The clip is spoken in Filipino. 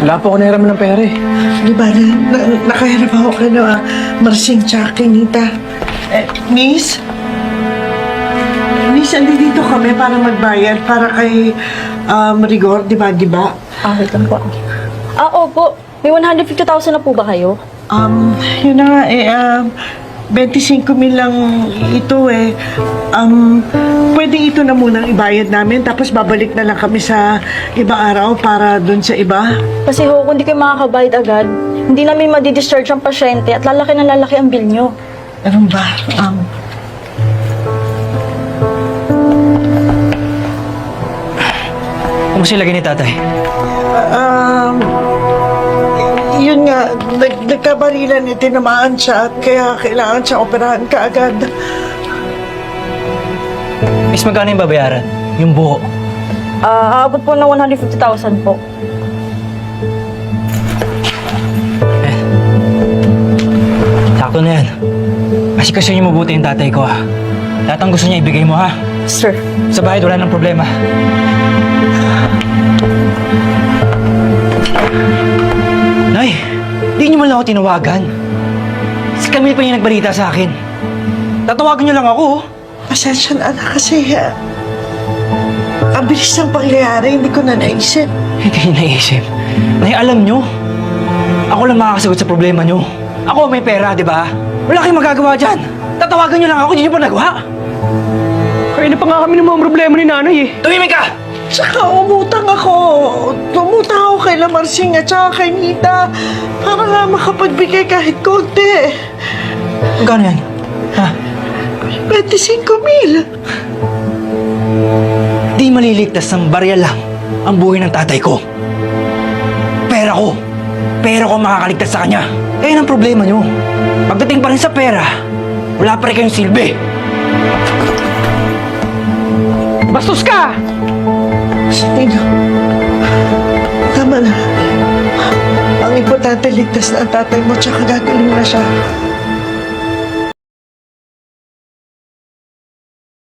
Wala po ako nahiram ng pera eh. Di ba, nakaharap ako ka na Marsing tsaka Nita. Miss? Miss, andito kami para magbayad para kay Rigor, di ba? Wait lang po. Opo. May 150,000 na po ba kayo? Yun na nga 25 mil lang ito eh. Pwede ito na munang ibayad namin tapos babalik na lang kami sa ibang araw para dun sa iba. Kasi kung di kayo makakabayad agad, hindi namin madi-discharge ang pasyente at lalaki na lalaki ang bill nyo. Ano ba? Kumusta yung lagay ni tatay? Yun nga, nagkabarilan eh, tinamaan siya at kaya kailangan siya operahan kaagad. Miss, magkano yung babayaran? Yung buo. Aabot po ng 150,000 po. Sakto na yan. Kasi niyo mabuti yung tatay ko ha. Lahat ang gusto niya ibigay mo ha. Sir. Sa bahay wala nang problema. Nay, di niyo man lang ako tinawagan. Si Camille pa yung nagbalita sa akin. Tatawagan niyo lang ako. Pasensya na anak kasi ang bilis ng pangyayari, hindi ko na naisip. Hindi niyo naisip. Nay, alam niyo, ako lang makakasagot sa problema niyo. Ako may pera, di ba? Wala kayong magagawa dyan. Tatawagan niyo lang ako, hindi niyo pa nagawa. Kaya na pa nga kami ng mga problema ni nanay eh. Tumimik ka! Tsaka umutang ako. Umutang ako kay Marsing at saka kay Nita para nga makapagbigay kahit konti. Magkano yan? Ha? 25 mil. Di maliligtas ng barya lang ang buhay ng tatay ko. Pera ko. Pera ko ang makakaligtas sa kanya. Kaya ang problema niyo. Pagdating pa rin sa pera, wala pa rin kayong silbi. Bastos ka! Nino, tama na. Ang importante, ligtas na ang tatay mo tsaka gagaling na siya.